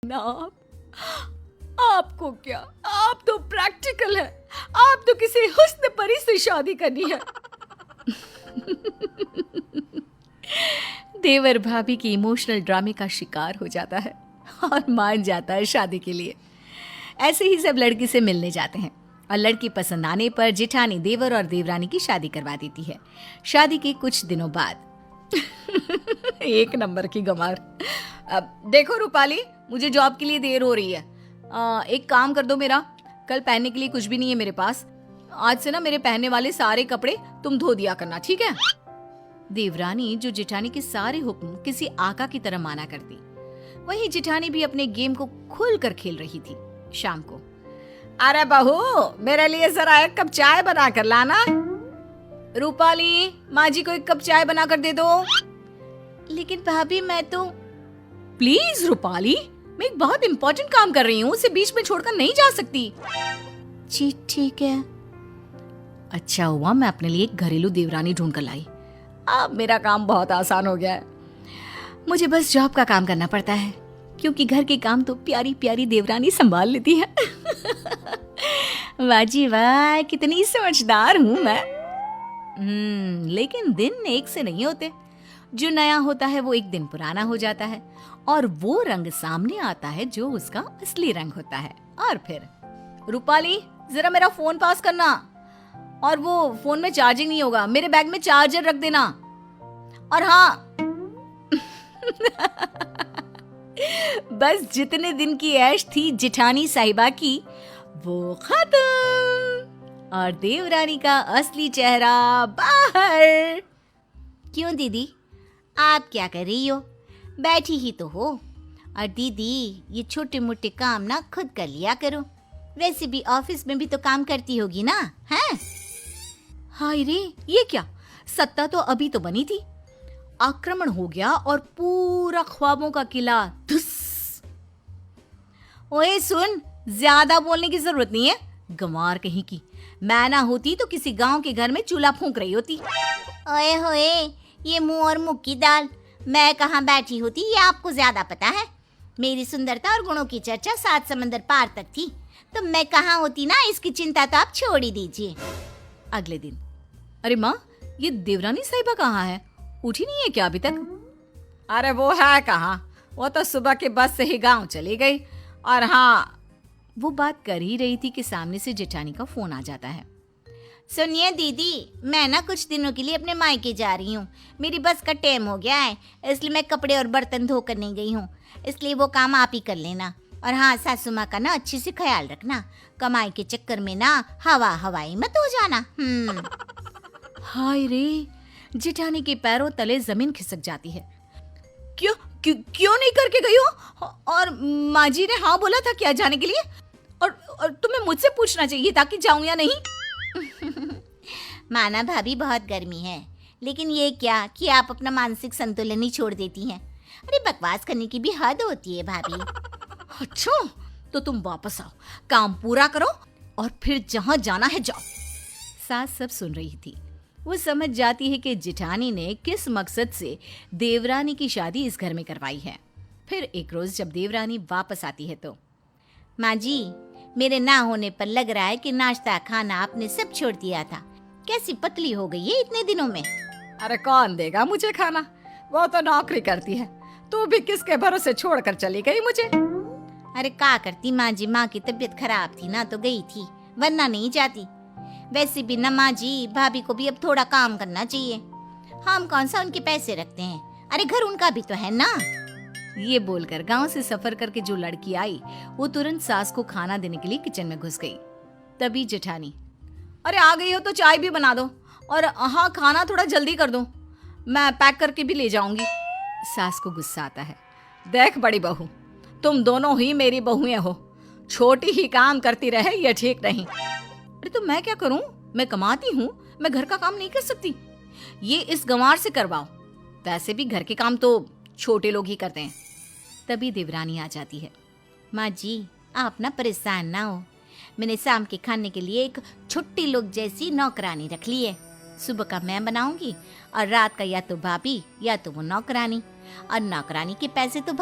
ना आपको क्या, आप तो प्रैक्टिकल है। आप तो किसी हुस्न परी से शादी करनी है। देवर भाभी की इमोशनल ड्रामे का शिकार हो जाता है और मान जाता है शादी के लिए। ऐसे ही सब लड़की से मिलने जाते हैं और लड़की पसंद आने पर जेठानी देवर और देवरानी की शादी करवा देती है। शादी के कुछ दिनों बाद एक नंबर की गंवार। अब देखो रूपाली, मुझे जॉब के लिए देर हो रही है। एक काम कर दो मेरा, कल पहनने के लिए कुछ भी नहीं है मेरे पास। आज से ना मेरे पहनने वाले सारे कपड़े तुम धो दिया करना, ठीक है? देवरानी जो जेठानी के सारे हुक्म किसी आका की तरह माना करती, वहीं जेठानी भी अपने गेम को खुल कर खेल रही थी। शाम को, अरे बहू, मेरे लिए जरा एक कप चाय बना कर लाना। रूपाली, माँ जी को एक कप चाय बना कर दे दो। लेकिन भाभी मैं तो। प्लीज रूपाली, मैं एक बहुत इंपॉर्टेंट काम कर रही हूँ, उसे बीच में छोड़कर नहीं जा सकती। जी ठीक है। अच्छा हुआ मैं अपने लिए एक घरेलू देवरानी ढूंढ कर लाई। अब मेरा काम बहुत आसान हो गया है। मुझे बस जॉब का काम करना पड़ता है, क्योंकि घर के काम तो प्यारी प्यारी देवरानी संभाल लेती है। वाह जी वाह, कितनी समझदार हूँ मैं। लेकिन दिन एक से नहीं होते। जो नया होता है वो एक दिन पुराना हो जाता है और वो रंग सामने आता है जो उसका असली रंग होता है। और फिर, रूपाली जरा मेरा फोन पास करना, और वो फोन में चार्जिंग नहीं होगा, मेरे बैग में चार्जर रख देना। और हाँ, बस जितने दिन की ऐश थी जेठानी साहिबा की, वो खत्म और देवरानी का असली चेहरा बाहर। क्यों दीदी, आप क्या कर रही हो? बैठी ही तो हो। और दीदी, ये छोटे मोटे काम ना खुद कर लिया करो, वैसे भी ऑफिस में भी तो काम करती होगी ना, हैं? हाय रे, ये क्या, सत्ता तो अभी तो बनी थी, आक्रमण हो गया और पूरा ख्वाबों का किला धुस। ओए सुन, ज्यादा बोलने की जरूरत नहीं है, गंवार कहीं की। मैं ना होती तो किसी गांव के घर में चूल्हा फूंक रही होती। ओए होए, ये मुंह और मुख की दाल, मैं कहाँ बैठी होती ये आपको ज्यादा पता है। मेरी सुंदरता और गुणों की चर्चा 7 समंदर पार तक थी, तो मैं कहाँ होती ना, इसकी चिंता तो आप छोड़ ही दीजिए। अगले दिन, अरे माँ, ये देवरानी साहिबा कहाँ है? उठी नहीं है क्या अभी तक? अरे वो है कहाँ, वो तो सुबह के बस से ही गांव चली गई। और हाँ, वो बात कर ही रही थी कि सामने से जेठानी का फोन आ जाता है। सुनिए दीदी, मैं ना कुछ दिनों के लिए अपने मायके जा रही हूँ, मेरी बस का टाइम हो गया है, इसलिए मैं कपड़े और बर्तन धोकर नहीं गई हूँ, इसलिए वो काम आप ही कर लेना। और हाँ, सासू माँ का ना अच्छे से ख्याल रखना, कमाई के चक्कर में ना हवाई मत हो जाना। हाय रे, जेठानी के पैरों तले जमीन खिसक जाती है। क्यों नहीं करके गई हो? और माँ जी ने हाँ बोला था क्या जाने के लिए? और तुम्हें मुझसे पूछना चाहिए था कि जाऊं या नहीं। माना भाभी, बहुत गर्मी है, लेकिन ये क्या कि आप अपना मानसिक संतुलन ही छोड़ देती हैं। अरे बकवास करने की भी हद होती है भाभी। अच्छा, तो तुम वापस आओ, काम पूरा करो और फिर जहां जाना है जाओ। सास सब सुन रही थी। वो समझ जाती है कि जेठानी ने किस मकसद से देवरानी की शादी इस घर में करवाई है। फिर एक रोज जब देवरानी वापस आती है तो, माँ जी, मेरे ना होने पर लग रहा है कि नाश्ता खाना आपने सब छोड़ दिया था, कैसी पतली हो गई है इतने दिनों में। अरे कौन देगा मुझे खाना, वो तो नौकरी करती है, तू भी किसके भरोसे छोड़कर चली गई मुझे। अरे क्या करती माँ जी, माँ की तबीयत खराब थी ना तो गई थी, वरना नहीं जाती। वैसे भी ना माँ जी, भाभी को भी अब थोड़ा काम करना चाहिए, हम कौन सा उनके पैसे रखते हैं, अरे घर उनका भी तो है ना। ये बोलकर गांव से सफर करके जो लड़की आई, वो तुरंत सास को खाना देने के लिए किचन में घुस गई। तभी जेठानी, अरे आ गई हो तो चाय भी बना दो, और हाँ, खाना थोड़ा जल्दी कर दो, मैं पैक करके भी ले जाऊंगी। सास को गुस्सा आता है। देख बड़ी बहू, तुम दोनों ही मेरी बहुएं हो, छोटी ही काम करती रहे ये ठीक नहीं। अरे तो मैं क्या करूं, मैं कमाती हूँ, मैं घर का काम नहीं कर सकती? ये इस गंवार से करवाओ, वैसे भी घर के काम तो छोटे लोग ही करते हैं। तभी देवरानी आ जाती है। माँ जी, आप ना परेशान ना हो, मैंने शाम के खाने के लिए एक छुट्टी लोग जैसी नौकरानी रख ली है। सुबह का मैं बनाऊंगी और रात का या तो भाभी या तो वो नौकरानी, और नौकरानी के पैसे तो